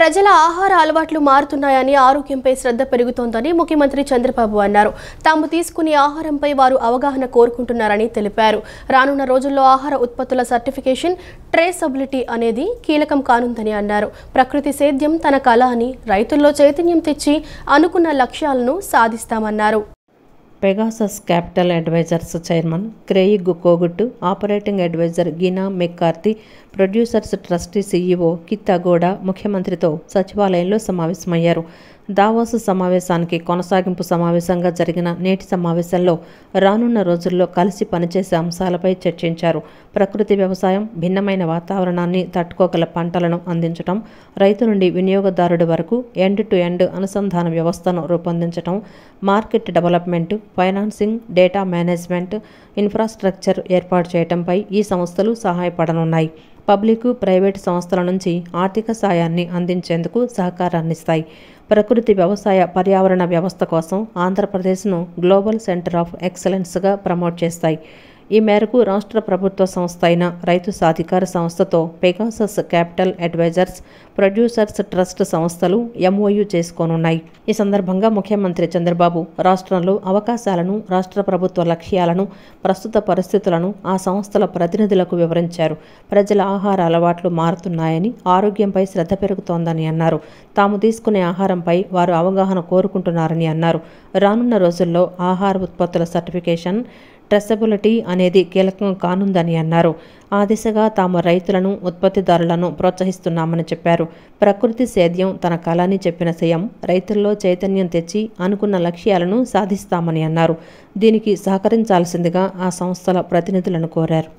ప్రజల ఆహార అలవాట్లు మారుతున్నాయని ఆరోగ్యంపై శ్రద్ధ పెరుగుతోందని ముఖ్యమంత్రి చంద్రబాబు అన్నారు. తాము తీసుకునే ఆహారంపై వారు అవగాహన కోరుకుంటున్నారని తెలిపారు. రానున్న రోజుల్లో ఆహార ఉత్పత్తుల సర్టిఫికేషన్, ట్రేసబిలిటీ అనేది కీలకం కానుందని అన్నారు. ప్రకృతి సేద్యం తన కళ అని, రైతుల్లో చైతన్యం తెచ్చి అనుకున్న లక్ష్యాలను సాధిస్తామన్నారు. Pegasus Capital Advisors chairman Craig Kogut, operating advisor Gina McCarthy, producers trustee CEO Keith Agoda ముఖ్యమంత్రితో సచివాలయంలో సమావేశమయ్యారు. దావోస్ సమావేశానికి కొనసాగింపు సమావేశంగా జరిగిన నేటి సమావేశంలో రానున్న రోజుల్లో కలిసి పనిచేసే అంశాలపై చర్చించారు. ప్రకృతి వ్యవసాయం, భిన్నమైన వాతావరణాన్ని తట్టుకోగల పంటలను అందించడం, రైతు నుండి వినియోగదారుడి వరకు ఎండ్ టు ఎండ్ అనుసంధాన వ్యవస్థను రూపొందించడం, market development, financing, data management, infrastructure ఏర్పాటు చేయడంపై ఈ సంస్థలు సహాయపడనున్నాయి. పబ్లిక్, ప్రైవేటు సంస్థల నుంచి ఆర్థిక సాయాన్ని అందించేందుకు సహకారాన్నిస్తాయి. ప్రకృతి వ్యవసాయ పర్యావరణ వ్యవస్థ కోసం ఆంధ్రప్రదేశ్ను గ్లోబల్ సెంటర్ ఆఫ్ ఎక్సలెన్స్గా ప్రమోట్ చేస్తాయి. ఈ మేరకు రాష్ట్ర ప్రభుత్వ సంస్థ అయిన రైతు సాధికార సంస్థతో Pegasus Capital Advisors, Producers Trust సంస్థలు ఎంఓయూ చేసుకోనున్నాయి. ఈ సందర్భంగా ముఖ్యమంత్రి చంద్రబాబు రాష్ట్రంలో అవకాశాలను, రాష్ట్ర ప్రభుత్వ లక్ష్యాలను, ప్రస్తుత పరిస్థితులను ఆ సంస్థల ప్రతినిధులకు వివరించారు. ప్రజల ఆహార అలవాట్లు మారుతున్నాయని, ఆరోగ్యంపై శ్రద్ధ పెరుగుతోందని అన్నారు. తాము తీసుకునే ఆహారంపై వారు అవగాహన కోరుకుంటున్నారని అన్నారు. రానున్న రోజుల్లో ఆహార ఉత్పత్తుల సర్టిఫికేషన్, ట్రెసబిలిటీ అనేది కీలకం కానుందని అన్నారు. ఆ దిశగా తాము రైతులను, ఉత్పత్తిదారులను ప్రోత్సహిస్తున్నామని చెప్పారు. ప్రకృతి సేద్యం తన కళ అని చెప్పిన సీఎం రైతుల్లో చైతన్యం తెచ్చి అనుకున్న లక్ష్యాలను సాధిస్తామని అన్నారు. దీనికి సహకరించాల్సిందిగా ఆ సంస్థల ప్రతినిధులను కోరారు.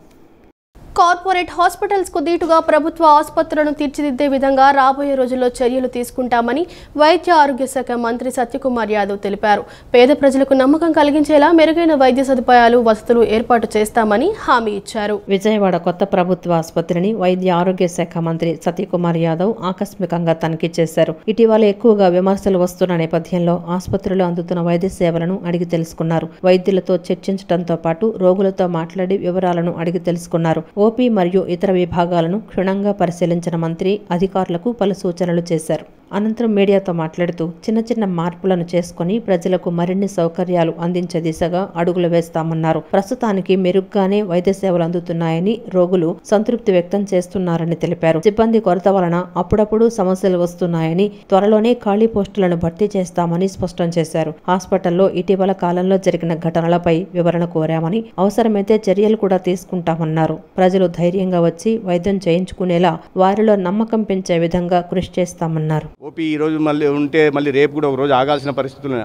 కార్పొరేట్ హాస్పిటల్స్ కు దీటుగా ప్రభుత్వ ఆసుపత్రులను తీర్చిదిద్దే విధంగా రాబోయే రోజుల్లో చర్యలు తీసుకుంటామని వైద్య ఆరోగ్య శాఖ మంత్రి సత్యకుమార్ యాదవ్ తెలిపారు. పేద ప్రజలకు నమ్మకం కలిగించేలా మెరుగైన వైద్య సదుపాయాలు, వసతులు ఏర్పాటు చేస్తామని హామీ ఇచ్చారు. విజయవాడ కొత్త ప్రభుత్వ ఆసుపత్రిని వైద్య ఆరోగ్య శాఖ మంత్రి సత్యకుమార్ యాదవ్ ఆకస్మికంగా తనిఖీ చేశారు. ఇటీవల ఎక్కువగా విమర్శలు వస్తున్న నేపథ్యంలో ఆసుపత్రిలో అందుతున్న వైద్య సేవలను అడిగి తెలుసుకున్నారు. వైద్యులతో చర్చించడంతో పాటు రోగులతో మాట్లాడి వివరాలను అడిగి తెలుసుకున్నారు. ఓపీ మరియు ఇతర విభాగాలను క్షుణ్ణంగా పరిశీలించిన మంత్రి అధికారులకు పలు సూచనలు చేశారు. అనంతరం మీడియాతో మాట్లాడుతూ చిన్న చిన్న మార్పులను చేసుకుని ప్రజలకు మరిన్ని సౌకర్యాలు అందించే దిశగా అడుగులు వేస్తామన్నారు. ప్రస్తుతానికి మెరుగ్గానే వైద్య సేవలు అందుతున్నాయని, రోగులు సంతృప్తి వ్యక్తం చేస్తున్నారని తెలిపారు. సిబ్బంది కొరత వలన అప్పుడప్పుడు సమస్యలు వస్తున్నాయని, త్వరలోనే ఖాళీ పోస్టులను భర్తీ చేస్తామని స్పష్టం చేశారు. హాస్పిటల్లో ఇటీవల కాలంలో జరిగిన ఘటనలపై వివరణ కోరామని, అవసరమైతే చర్యలు కూడా తీసుకుంటామన్నారు. ప్రజలు ధైర్యంగా వచ్చి వైద్యం చేయించుకునేలా వారిలో నమ్మకం పెంచే విధంగా కృషి చేస్తామన్నారు. ఓపీ ఈ రోజు మళ్ళీ ఉంటే మళ్ళీ రేపు కూడా ఒక రోజు ఆగాల్సిన పరిస్థితులు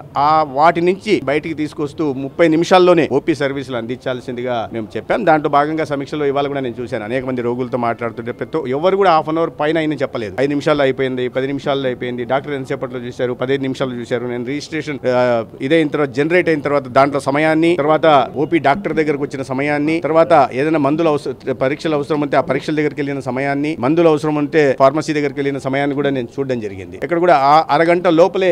వాటి నుంచి బయటికి తీసుకొస్తూ 30 నిమిషాల్లోనే ఓపీ సర్వీసులు అందించాల్సిందిగా మేము చెప్పాం. దాంట్లో భాగంగా సమీక్షలో ఇవాళ కూడా నేను చూశాను. అనేక మంది రోగులతో మాట్లాడుతుంటే ఎవరు కూడా హాఫ్ అన్ అవర్ పైన అయినా చెప్పలేదు. 5 నిమిషాల్లో అయిపోయింది, 10 నిమిషాల్లో అయిపోయింది. డాక్టర్ ఎంతసేపట్లో చూశారు, 15 నిమిషాలు చూశారు. నేను రిజిస్ట్రేషన్ ఇదైన తర్వాత, జనరేట్ అయిన తర్వాత దాంట్లో సమయాన్ని, తర్వాత ఓపీ డాక్టర్ దగ్గరకు వచ్చిన సమయాన్ని, తర్వాత ఏదైనా మందులు పరీక్షలు అవసరం ఉంటే ఆ పరీక్షల దగ్గరికి వెళ్ళిన సమయాన్ని, మందులు అవసరం ఉంటే ఫార్మసీ దగ్గరికి వెళ్ళిన సమయాన్ని కూడా నేను చూడడం జరిగింది. ఇక్కడ కూడా ఆ అరగంట లోపలే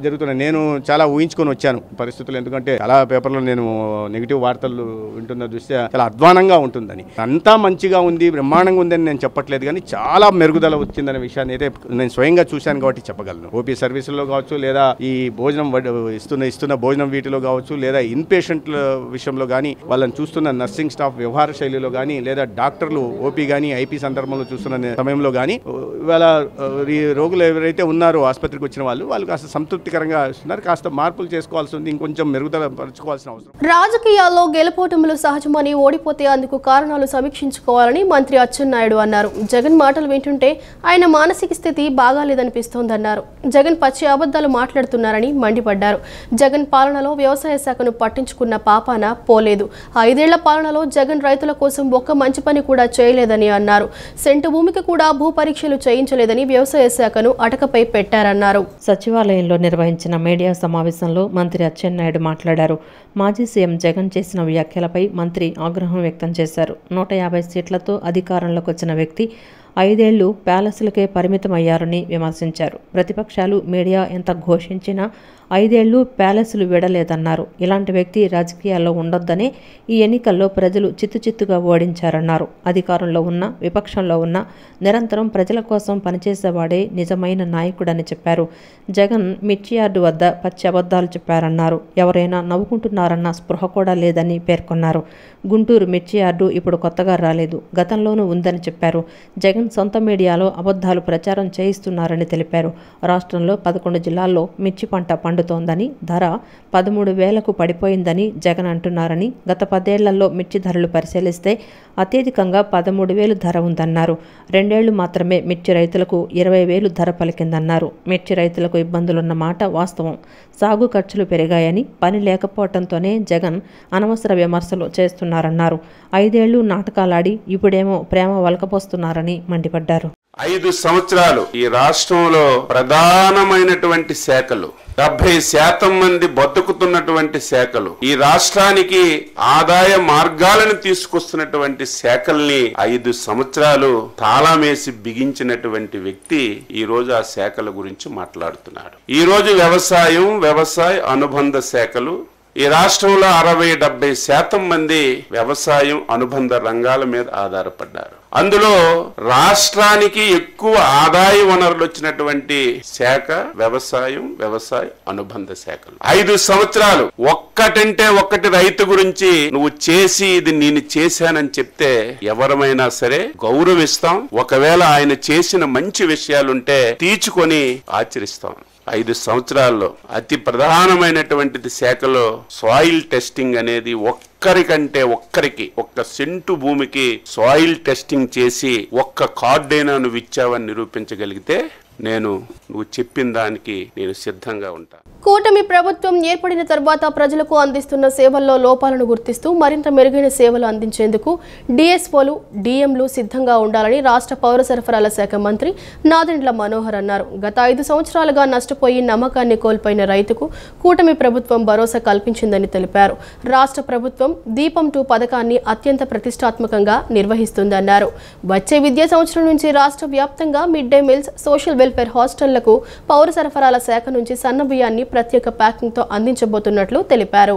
జరుగుతున్నాయి. నేను చాలా ఊహించుకొని వచ్చాను పరిస్థితులు, ఎందుకంటే చాలా పేపర్లో నేను నెగిటివ్ వార్తలు వింటున్న దృష్ట్యా చాలా అధ్వానంగా ఉంటుందని. అంతా మంచిగా ఉంది, బ్రహ్మాండంగా ఉందని నేను చెప్పట్లేదు, కానీ చాలా మెరుగుదల వచ్చిందనే విషయాన్ని అయితే నేను స్వయంగా చూశాను కాబట్టి చెప్పగలను. ఓపీ సర్వీసుల్లో కావచ్చు, లేదా ఈ భోజనం ఇస్తున్న భోజనం వీటిలో కావచ్చు, లేదా ఇన్ పేషెంట్ల విషయంలో కానీ, వాళ్ళని చూస్తున్న నర్సింగ్ స్టాఫ్ వ్యవహార శైలిలో కానీ, లేదా డాక్టర్లు ఓపీ కానీ ఐపీ సందర్భంలో చూస్తున్న సమయంలో కానీ, ఇవాళ రోగులు ఎవరైతే ఉన్నారో ఆసుపత్రికి వచ్చిన వాళ్ళు కాస్త సంతృప్తికరంగా ఇస్తున్నారు. కాస్త మార్పులు చేసుకోవాల్సి ఉంది, ఇంకొంచెం మెరుగుదల పరచుకోవాల్సిన అవసరం. రాజకీయాల్లో గెలుపోటములు సహజమని, ఓడిపోతే అందుకు కారణాలు సమీక్షించుకోవాలని మంత్రి అచ్చెన్నాయుడు అన్నారు. జగన్ మాటలు వింటుంటే ఆయన మానసిక స్థితి బాగాలేదనిపిస్తోందన్నారు. జగన్ పచ్చి అబద్ధాలు మాట్లాడుతున్నారని మండిపడ్డారు. జగన్ పాలనలో వ్యవసాయ శాఖను పట్టించుకున్న పాపాన పోలేదు. 5 ఏళ్ల పాలనలో జగన్ రైతుల కోసం ఒక్క మంచి పని కూడా చేయలేదని అన్నారు. సెంటు భూమికి కూడా భూ పరీక్షలు చేయించలేదని వ్యవసాయ శాఖను అటకపై పెట్టారన్నారు. సచివాలయంలో నిర్వహించిన మీడియా సమావేశంలో మంత్రి అచ్చెన్నాయుడు మాట్లాడారు. మాజీ సీఎం జగన్ చేసిన వ్యాఖ్యలపై మంత్రి ఆగ్రహం వ్యక్తం చేశారు. 150 సీట్లతో అధికారంలోకి వచ్చిన వ్యక్తి 5 ఏళ్లు ప్యాలెస్లకే పరిమితమయ్యారని విమర్శించారు. ప్రతిపక్షాలు, మీడియా ఎంత ఘోషించినా 5 ఏళ్లు ప్యాలెస్లు విడలేదన్నారు. ఇలాంటి వ్యక్తి రాజకీయాల్లో ఉండొద్దనే ఈ ఎన్నికల్లో ప్రజలు చిత్తుచిత్తుగా ఓడించారన్నారు. అధికారంలో ఉన్న, విపక్షంలో ఉన్న నిరంతరం ప్రజల కోసం పనిచేసేవాడే నిజమైన నాయకుడని చెప్పారు. జగన్ మిర్చి యార్డు వద్ద పచ్చి అబద్ధాలు చెప్పారన్నారు. ఎవరైనా నవ్వుకుంటున్నారన్న స్పృహ కూడా లేదని పేర్కొన్నారు. గుంటూరు మిర్చి యార్డు ఇప్పుడు కొత్తగా రాలేదు, గతంలోనూ ఉందని చెప్పారు. జగన్ సొంత మీడియాలో అబద్ధాలు ప్రచారం చేయిస్తున్నారని తెలిపారు. రాష్ట్రంలో 11 జిల్లాల్లో మిర్చి పంట పండుతోందని, ధర 13,000కు పడిపోయిందని జగన్ అంటున్నారని, గత 10 ఏళ్లలో మిర్చి ధరలు పరిశీలిస్తే అత్యధికంగా 13,000 ధర ఉందన్నారు. 2 ఏళ్లు మాత్రమే మిర్చి రైతులకు 20,000 ధర పలికిందన్నారు. మిర్చి రైతులకు ఇబ్బందులున్న మాట వాస్తవం. సాగు ఖర్చులు పెరిగాయని, పని లేకపోవడంతోనే జగన్ అనవసర విమర్శలు చేస్తున్నారన్నారు. 5 ఏళ్లు నాటకాలాడి ఇప్పుడేమో ప్రేమ వలకపోస్తున్నారని మండిపడ్డారు. 5 సంవత్సరాలు ఈ రాష్ట్రంలో ప్రధానమైనటువంటి శాఖలు, 70% మంది బతుకుతున్నటువంటి శాఖలు, ఈ రాష్ట్రానికి ఆదాయ మార్గాలను తీసుకొస్తున్నటువంటి శాఖల్ని 5 సంవత్సరాలు తాళమేసి బిగించినటువంటి వ్యక్తి ఈ రోజు ఆ శాఖల గురించి మాట్లాడుతున్నాడు. ఈ రోజు వ్యవసాయ అనుబంధ శాఖలు ఈ రాష్ట్రంలో 60-70% మంది వ్యవసాయం అనుబంధ రంగాల మీద ఆధారపడ్డారు. అందులో రాష్ట్రానికి ఎక్కువ ఆదాయ వనరులు వచ్చినటువంటి శాఖ వ్యవసాయ అనుబంధ శాఖలు. 5 సంవత్సరాలు ఒక్కటంటే ఒక్కటి రైతు గురించి నువ్వు చేసి ఇది నేను చేశానని చెప్తే ఎవరమైనా సరే గౌరవిస్తాం. ఒకవేళ ఆయన చేసిన మంచి విషయాలుంటే తీర్చుకొని ఆచరిస్తాం. 5 సంవత్సరాల్లో అతి ప్రధానమైనటువంటి శాఖలో సాయిల్ టెస్టింగ్ అనేది ఒక్కరికి 1 సెంటు భూమికి సాయిల్ టెస్టింగ్ చేసి 1 కార్డైనా నువ్వు ఇచ్చావని నిరూపించగలిగితే నువ్వు చెప్పిన దానికి నేను సిద్ధంగా ఉంటా. కూటమి ప్రభుత్వం ఏర్పడిన తర్వాత ప్రజలకు అందిస్తున్న సేవల్లో లోపాలను గుర్తిస్తూ మరింత మెరుగైన సేవలు అందించేందుకు డిఎస్ఓలు, డిఎంలు సిద్ధంగా ఉండాలని రాష్ట్ర పౌర సరఫరాల శాఖ మంత్రి నాదెండ్ల మనోహర్ అన్నారు. గత 5 సంవత్సరాలుగా నష్టపోయి నమ్మకాన్ని కోల్పోయిన రైతుకు కూటమి ప్రభుత్వం భరోసా కల్పించిందని తెలిపారు. రాష్ట్ర ప్రభుత్వం దీపం 2 పథకాన్ని అత్యంత ప్రతిష్టాత్మకంగా నిర్వహిస్తుందన్నారు. వచ్చే విద్యా సంవత్సరం నుంచి రాష్ట్ర వ్యాప్తంగా mid day meals, social welfare హాస్టళ్లకు పౌర సరఫరాల శాఖ నుంచి సన్నబియ్యాన్ని ప్రత్యేక ప్యాకింగ్తో అందించబోతున్నట్లు తెలిపారు.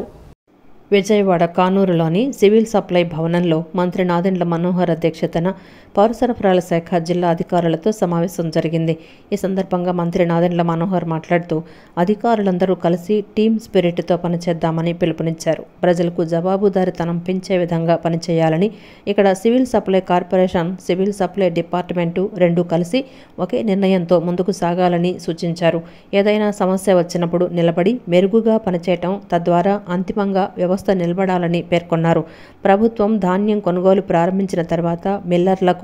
విజయవాడ కానూరులోని సివిల్ సప్లై భవనంలో మంత్రి నాదెండ్ల మనోహర్ అధ్యక్షతన పౌర సరఫరాల శాఖ జిల్లా అధికారులతో సమావేశం జరిగింది. ఈ సందర్భంగా మంత్రి నాదెండ్ల మనోహర్ మాట్లాడుతూ అధికారులందరూ కలిసి టీమ్ స్పిరిట్తో పనిచేద్దామని పిలుపునిచ్చారు. ప్రజలకు జవాబుదారీతనం పెంచే విధంగా పనిచేయాలని, ఇక్కడ civil supply corporation, civil supply department రెండూ కలిసి ఒకే నిర్ణయంతో ముందుకు సాగాలని సూచించారు. ఏదైనా సమస్య వచ్చినప్పుడు నిలబడి మెరుగుగా పనిచేయటం, తద్వారా అంతిమంగా వ్యవస్థ నిలబడాలని పేర్కొన్నారు. ప్రభుత్వం ధాన్యం కొనుగోలు ప్రారంభించిన తర్వాత మిల్లర్లకు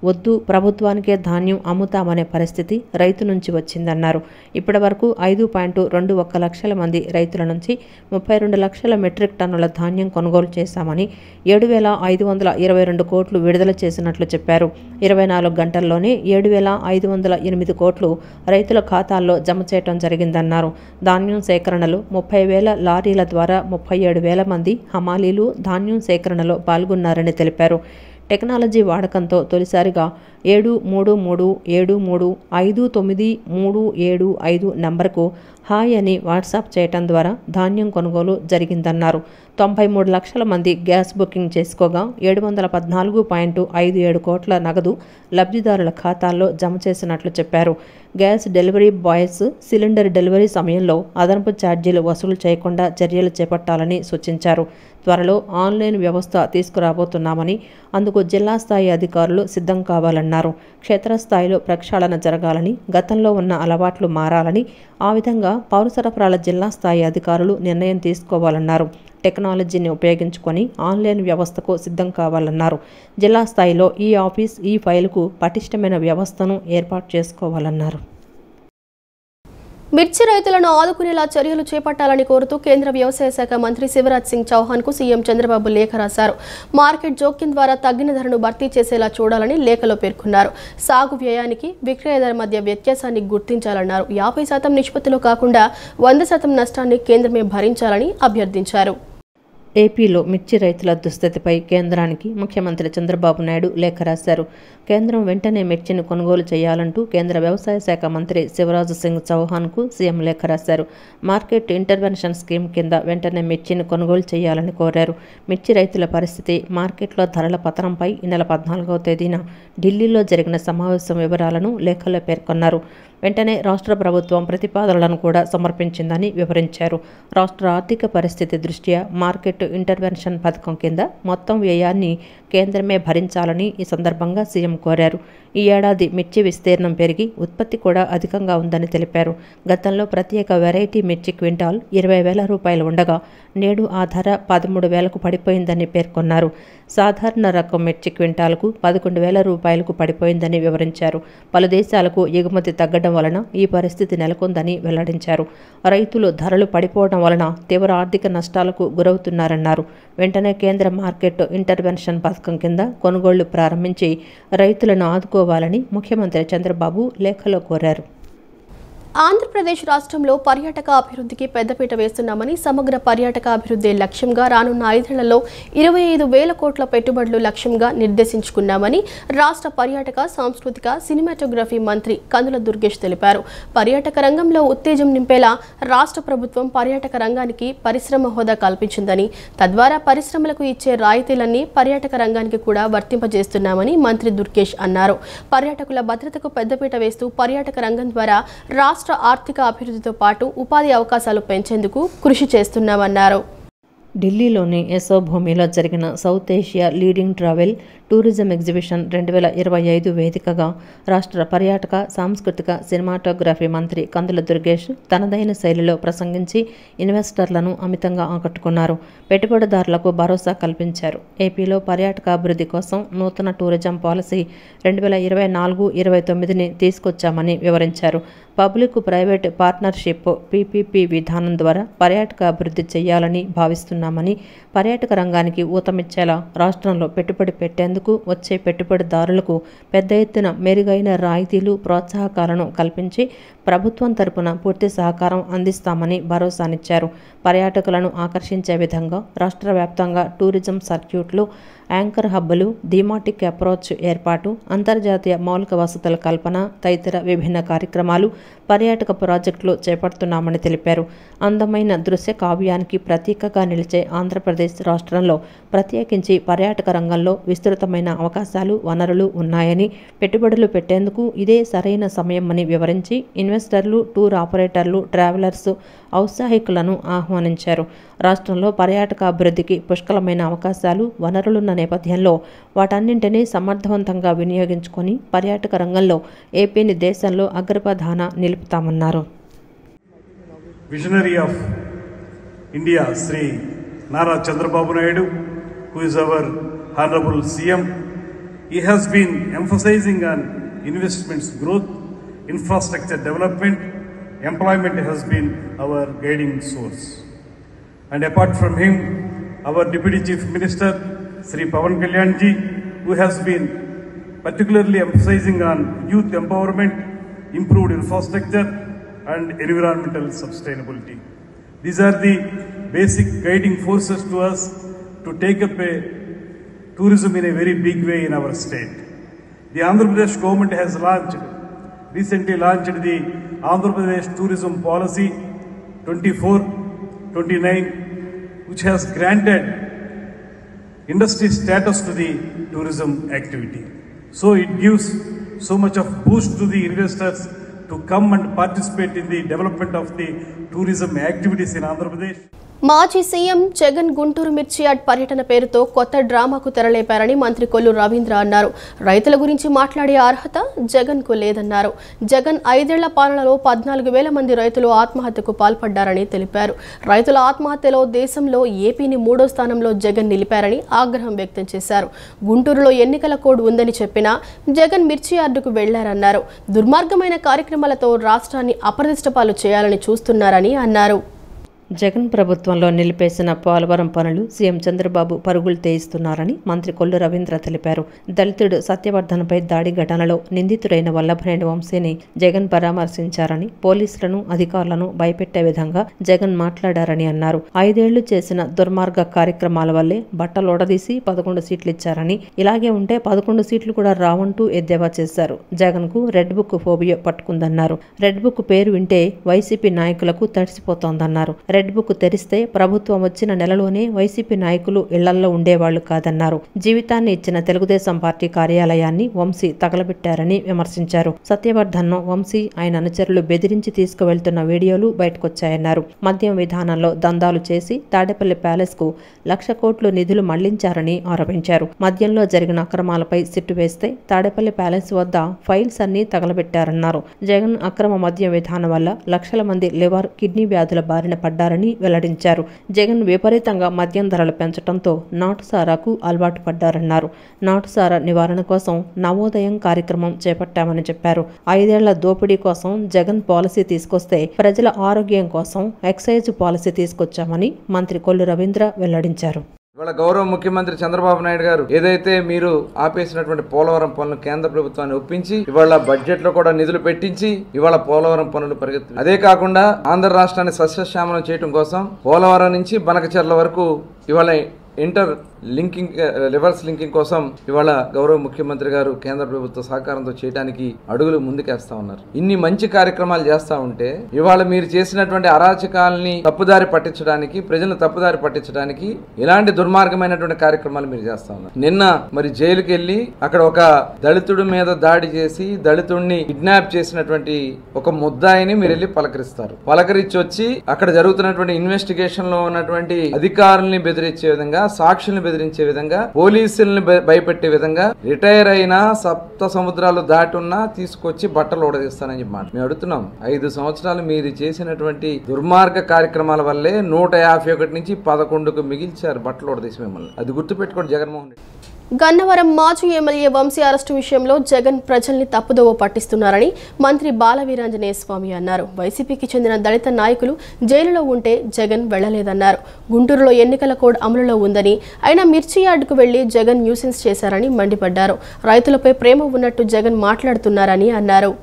వద్దు, ప్రభుత్వానికే ధాన్యం అమ్ముతామనే పరిస్థితి రైతు నుంచి వచ్చిందన్నారు. ఇప్పటి వరకు 5.21 లక్షల మంది రైతుల నుంచి 32 లక్షల మెట్రిక్ టన్నుల ధాన్యం కొనుగోలు చేశామని, 7,522 కోట్లు విడుదల చేసినట్లు చెప్పారు. 24 గంటల్లోనే 7,508 కోట్లు రైతుల ఖాతాల్లో జమ చేయడం జరిగిందన్నారు. ధాన్యం సేకరణలో 30,000 లారీల ద్వారా 37,000 మంది హమాలీలు ధాన్యం సేకరణలో పాల్గొన్నారని తెలిపారు. టెక్నాలజీ వాడకంతో తొలిసారిగా 7333593735 నంబర్కు హాయ్ అని వాట్సాప్ చేయటం ద్వారా ధాన్యం కొనుగోలు జరిగిందన్నారు. 93 లక్షల మంది గ్యాస్ బుకింగ్ చేసుకోగా 714.57 కోట్ల నగదు లబ్ధిదారుల ఖాతాల్లో జమ చేసినట్లు చెప్పారు. Gas delivery boys cylinder delivery సమయంలో అదనపు ఛార్జీలు వసూలు చేయకుండా చర్యలు చేపట్టాలని సూచించారు. త్వరలో ఆన్లైన్ వ్యవస్థ తీసుకురాబోతున్నామని, అందుకు జిల్లా స్థాయి అధికారులు సిద్ధం కావాలన్నారు. క్షేత్రస్థాయిలో ప్రక్షాళన జరగాలని, గతంలో ఉన్న అలవాట్లు మారాలని, ఆ విధంగా పౌర సరఫరాల జిల్లా స్థాయి అధికారులు నిర్ణయం తీసుకోవాలన్నారు. టెక్నాలజీని ఉపయోగించుకొని ఆన్లైన్ వ్యవస్థకు సిద్ధం కావాలన్నారు. జిల్లా స్థాయిలో ఈ ఆఫీస్, ఈ ఫైలుకు పటిష్టమైన వ్యవస్థను ఏర్పాటు చేసుకోవాలన్నారు. మిర్చి రైతులను ఆదుకునేలా చర్యలు చేపట్టాలని కోరుతూ కేంద్ర వ్యవసాయ శాఖ మంత్రి శివరాజ్ సింగ్ చౌహాన్కు సీఎం చంద్రబాబు లేఖ రాశారు. మార్కెట్ జోక్యం ద్వారా తగ్గిన ధరను భర్తీ చేసేలా చూడాలని లేఖలో పేర్కొన్నారు. సాగు వ్యయానికి విక్రయ ధర మధ్య వ్యత్యాసాన్ని గుర్తించాలన్నారు. 50% నిష్పత్తిలో కాకుండా 100% నష్టాన్ని కేంద్రమే భరించాలని అభ్యర్థించారు. ఏపీలో మిర్చి రైతుల దుస్థితిపై కేంద్రానికి ముఖ్యమంత్రి చంద్రబాబు నాయుడు లేఖ రాశారు. కేంద్రం వెంటనే మిర్చిని కొనుగోలు చేయాలంటూ కేంద్ర వ్యవసాయ శాఖ మంత్రి శివరాజ్ సింగ్ చౌహాన్కు సీఎం లేఖ రాశారు. మార్కెట్ ఇంటర్వెన్షన్ స్కీమ్ కింద వెంటనే మిర్చిని కొనుగోలు చేయాలని కోరారు. మిర్చి రైతుల పరిస్థితి, మార్కెట్లో ధరల పతనంపై ఈ నెల 14వ తేదీన ఢిల్లీలో జరిగిన సమావేశం వివరాలను లేఖలో పేర్కొన్నారు. వెంటనే రాష్ట్ర ప్రభుత్వం ప్రతిపాదనలను కూడా సమర్పించిందని వివరించారు. రాష్ట్ర ఆర్థిక పరిస్థితి దృష్ట్యా మార్కెట్ ఇంటర్వెన్షన్ పథకం కింద మొత్తం వ్యయాన్ని కేంద్రమే భరించాలని ఈ సందర్భంగా సీఎం కోరారు. ఈ ఏడాది మిర్చి విస్తీర్ణం పెరిగి ఉత్పత్తి కూడా అధికంగా ఉందని తెలిపారు. గతంలో ప్రత్యేక వెరైటీ మిర్చి క్వింటాల్ 20,000 రూపాయలు ఉండగా నేడు ఆ ధర 13,000కు పడిపోయిందని పేర్కొన్నారు. సాధారణ రకం మిర్చి క్వింటాల్కు 11,000 రూపాయలకు పడిపోయిందని వివరించారు. పలు దేశాలకు ఎగుమతి తగ్గడం వలన ఈ పరిస్థితి నెలకొందని వెల్లడించారు. రైతులు ధరలు పడిపోవడం వలన తీవ్ర ఆర్థిక నష్టాలకు గురవుతున్నారన్నారు. వెంటనే కేంద్ర మార్కెట్ ఇంటర్వెన్షన్ పథకం కింద కొనుగోళ్లు ప్రారంభించి రైతులను ఆదుకోవాలని ముఖ్యమంత్రి చంద్రబాబు లేఖలో కోరారు. ఆంధ్రప్రదేశ్ రాష్ట్రంలో పర్యాటక అభివృద్ధికి పెద్దపీట వేస్తున్నామని, సమగ్ర పర్యాటక అభివృద్ధి లక్ష్యంగా రానున్న 5 ఏళ్లలో 25,000 కోట్ల పెట్టుబడులు లక్ష్యంగా నిర్దేశించుకున్నామని రాష్ట్ర పర్యాటక, సాంస్కృతిక, సినిమాటోగ్రఫీ మంత్రి కందుల దుర్గేష్ తెలిపారు. పర్యాటక రంగంలో ఉత్తేజం నింపేలా రాష్ట్ర ప్రభుత్వం పర్యాటక రంగానికి పరిశ్రమ హోదా కల్పించిందని, తద్వారా పరిశ్రమలకు ఇచ్చే రాయితీలన్నీ పర్యాటక రంగానికి కూడా వర్తింపజేస్తున్నామని మంత్రి దుర్గేష్ అన్నారు. పర్యాటకుల భద్రతకు పెద్దపీట వేస్తూ పర్యాటక రంగం ద్వారా రాష్ట్ర ఆర్థిక అభివృద్ధితో పాటు ఉపాధి అవకాశాలు పెంచేందుకు కృషి చేస్తున్నామన్నారు. ఢిల్లీలోని యశోభూమిలో జరిగిన south Asia leading travel tourism exhibition 2025 వేదికగా రాష్ట్ర పర్యాటక, సాంస్కృతిక, సినిమాటోగ్రఫీ మంత్రి కందుల దుర్గేష్ తనదైన శైలిలో ప్రసంగించి ఇన్వెస్టర్లను అమితంగా ఆకట్టుకున్నారు. పెట్టుబడిదారులకు భరోసా కల్పించారు. ఏపీలో పర్యాటక అభివృద్ధి కోసం నూతన టూరిజం పాలసీ 2024-29ని తీసుకొచ్చామని వివరించారు. పబ్లిక్ ప్రైవేట్ పార్ట్నర్షిప్ PPP విధానం ద్వారా పర్యాటక అభివృద్ధి చేయాలని భావిస్తున్నామని, పర్యాటక రంగానికి ఊతమిచ్చేలా రాష్ట్రంలో పెట్టుబడి పెట్టేందుకు వచ్చే పెట్టుబడిదారులకు పెద్ద ఎత్తున మెరుగైన రాయితీలు, ప్రోత్సాహకాలను కల్పించి ప్రభుత్వం తరపున పూర్తి సహకారం అందిస్తామని భరోసానిచ్చారు. పర్యాటకులను ఆకర్షించే విధంగా రాష్ట్ర వ్యాప్తంగా టూరిజం సర్క్యూట్లు, యాంకర్ హబ్బులు, థీమాటిక్ అప్రోచ్ ఏర్పాటు, అంతర్జాతీయ మౌలిక వసతుల కల్పన తదితర విభిన్న కార్యక్రమాలు, పర్యాటక ప్రాజెక్టులు చేపడుతున్నామని తెలిపారు. అందమైన దృశ్య కావ్యానికి ప్రతీకగా నిలిచే ఆంధ్రప్రదేశ్ రాష్ట్రంలో ప్రత్యేకించి పర్యాటక రంగంలో విస్తృతమైన అవకాశాలు, వనరులు ఉన్నాయని, పెట్టుబడులు పెట్టేందుకు ఇదే సరైన సమయమని వివరించి ఇన్వెస్టర్లు, టూర్ ఆపరేటర్లు, ట్రావెలర్స్, ఔత్సాహికులను ఆహ్వానించారు. రాష్ట్రంలో పర్యాటక అభివృద్ధికి పుష్కలమైన అవకాశాలు, వనరులున్న నేపథ్యంలో వాటన్నింటినీ సమర్థవంతంగా వినియోగించుకొని పర్యాటక రంగంలో ఏపీని దేశంలో అగ్రప్రధాన నిలుపుతామన్నారు. Visionary of India, Sri Nara Chandrababu Naidu, who is our Honorable CM, he has been emphasizing on investments, growth, infrastructure development. Employment has been our guiding source. And apart from him, our Deputy Chief Minister, Sri Pawan Kalyan ji, who has been particularly emphasizing on youth empowerment, improved infrastructure and environmental sustainability. These are the basic guiding forces to us to take up a tourism in a very big way in our state. The Andhra Pradesh government has recently launched the Andhra Pradesh Tourism Policy 24-29, which has granted industry status to the tourism activity. So it gives so much of boost to the investors to come and participate in the development of the tourism activities in Andhra Pradesh. మాజీ CM Jagan Guntur మిర్చి yard పర్యటన పేరుతో కొత్త డ్రామాకు తెరలేపారని మంత్రి కొల్లు రవీంద్ర అన్నారు. రైతుల గురించి మాట్లాడే అర్హత జగన్కు లేదన్నారు. జగన్ 5 ఏళ్ల పాలనలో 14,000 మంది రైతులు ఆత్మహత్యకు పాల్పడ్డారని తెలిపారు. రైతుల ఆత్మహత్యలో దేశంలో ఏపీని 3వ స్థానంలో జగన్ నిలిపారని ఆగ్రహం వ్యక్తం చేశారు. గుంటూరులో ఎన్నికల కోడ్ ఉందని చెప్పినా జగన్ మిర్చి యార్డుకు వెళ్లారన్నారు. దుర్మార్గమైన కార్యక్రమాలతో రాష్ట్రాన్ని అప్రదిష్టపాలు చేయాలని చూస్తున్నారని అన్నారు. జగన్ ప్రభుత్వంలో నిలిపేసిన పోలవరం పనులు సీఎం చంద్రబాబు పరుగులు తీయిస్తున్నారని మంత్రి కొల్లు రవీంద్ర తెలిపారు. దళితుడు సత్యవర్ధన్పై దాడి ఘటనలో నిందితుడైన వల్లభనేని వంశీని జగన్ పరామర్శించారని, పోలీసులను అధికారులను భయపెట్టే విధంగా జగన్ మాట్లాడారని అన్నారు. 5 ఏళ్లు చేసిన దుర్మార్గ కార్యక్రమాల వల్లే బట్టలోడదీసి 11 సీట్లు ఇచ్చారని, ఇలాగే ఉంటే 11 సీట్లు కూడా రావంటూ ఎద్దేవా చేశారు. జగన్ కు రెడ్ బుక్ ఫోబియా పట్టుకుందన్నారు. రెడ్ బుక్ పేరు వింటే వైసీపీ నాయకులకు తడిసిపోతోందన్నారు. రెడ్ బుక్ తెరిస్తే ప్రభుత్వం వచ్చిన నెలలోనే వైసీపీ నాయకులు ఇళ్లల్లో ఉండేవాళ్లు కాదన్నారు. జీవితాన్ని ఇచ్చిన తెలుగుదేశం పార్టీ కార్యాలయాన్ని వంశీ తగలబెట్టారని విమర్శించారు. సత్యవర్ధన్ను వంశీ ఆయన అనుచరులు బెదిరించి తీసుకువెళ్తున్న వీడియోలు బయటకొచ్చాయన్నారు. మద్యం విధానంలో దందాలు చేసి తాడేపల్లి ప్యాలెస్ కు 1,00,000 కోట్లు నిధులు మళ్లించారని ఆరోపించారు. మద్యంలో జరిగిన అక్రమాలపై సిట్టు వేస్తే తాడేపల్లి ప్యాలెస్ వద్ద ఫైల్స్ అన్ని తగలబెట్టారన్నారు. జగన్ అక్రమ మద్యం విధానం వల్ల లక్షల మంది లివర్, కిడ్నీ వ్యాధుల బారిన పడ్డారని వెల్లడించారు. జగన్ విపరీతంగా మద్యం ధరలు పెంచడంతో నాటుసారాకు అలవాటు పడ్డారన్నారు. నాటుసారా నివారణ కోసం నవోదయం కార్యక్రమం చేపట్టామని చెప్పారు. 5 ఏళ్ల దోపిడీ కోసం జగన్ పాలసీ తీసుకొస్తే ప్రజల ఆరోగ్యం కోసం ఎక్సైజ్ పాలసీ తీసుకొచ్చామని మంత్రి కొల్లు రవీంద్ర వెల్లడించారు. ఇవాళ గౌరవ ముఖ్యమంత్రి చంద్రబాబు నాయుడు గారు ఏదైతే మీరు ఆపేసినటువంటి పోలవరం పనులు కేంద్ర ప్రభుత్వాన్ని ఒప్పించి ఇవాళ బడ్జెట్ లో కూడా నిధులు పెట్టించి ఇవాళ పోలవరం పనులు పరిగెత్తుతాయి. అదే కాకుండా ఆంధ్ర రాష్ట్రాన్ని సస్యశ్యామలం చేయడం కోసం పోలవరం నుంచి బనకచెర్ల వరకు ఇవాళ ఇంటర్ లింకింగ్, రివర్స్ లింకింగ్ కోసం ఇవాళ గౌరవ ముఖ్యమంత్రి గారు కేంద్ర ప్రభుత్వ సహకారంతో చేయడానికి అడుగులు ముందుకేస్తా ఉన్నారు. ఇన్ని మంచి కార్యక్రమాలు చేస్తా ఉంటే ఇవాళ మీరు చేసినటువంటి అరాచకాలని తప్పుదారి పట్టించడానికి, ప్రజలను తప్పుదారి పట్టించడానికి ఇలాంటి దుర్మార్గమైనటువంటి కార్యక్రమాలు మీరు చేస్తా ఉన్నారు. నిన్న మరి జైలుకి వెళ్లి అక్కడ ఒక దళితుడి మీద దాడి చేసి దళితుడిని కిడ్నాప్ చేసినటువంటి ఒక ముద్దాయిని మీరు వెళ్ళి పలకరిస్తారు. పలకరించి వచ్చి అక్కడ జరుగుతున్నటువంటి ఇన్వెస్టిగేషన్ లో ఉన్నటువంటి అధికారుల్ని బెదిరించే విధంగా, సాక్షుల్ని బెదిరించే విధంగా, పోలీసుల్ని భయపెట్టే విధంగా, రిటైర్ అయినా 7 సముద్రాలు దాటి ఉన్నా తీసుకొచ్చి బట్టలు ఓడదీస్తానని చెప్పి మాట మేము అడుగుతున్నాం. 5 సంవత్సరాలు మీరు చేసినటువంటి దుర్మార్గ కార్యక్రమాల వల్లే 151 నుంచి 11కు మిగిల్చారు బట్టలు ఓడదీసి మిమ్మల్ని. అది గుర్తుపెట్టుకోండి జగన్మోహన్ రెడ్డి. గన్నవరం మాజీ ఎమ్మెల్యే వంశీ అరెస్టు విషయంలో జగన్ ప్రజల్ని తప్పుదోవ పట్టిస్తున్నారని మంత్రి బాల వీరాంజనేయ స్వామి అన్నారు. వైసీపీకి చెందిన దళిత నాయకులు జైలులో ఉంటే జగన్ వెళ్లలేదన్నారు. గుంటూరులో ఎన్నికల కోడ్ అమలులో ఉందని, అయినా మిర్చి యార్డుకు వెళ్లి జగన్ న్యూసెన్స్ చేశారని మండిపడ్డారు. రైతులపై ప్రేమ ఉన్నట్టు జగన్ మాట్లాడుతున్నారని అన్నారు.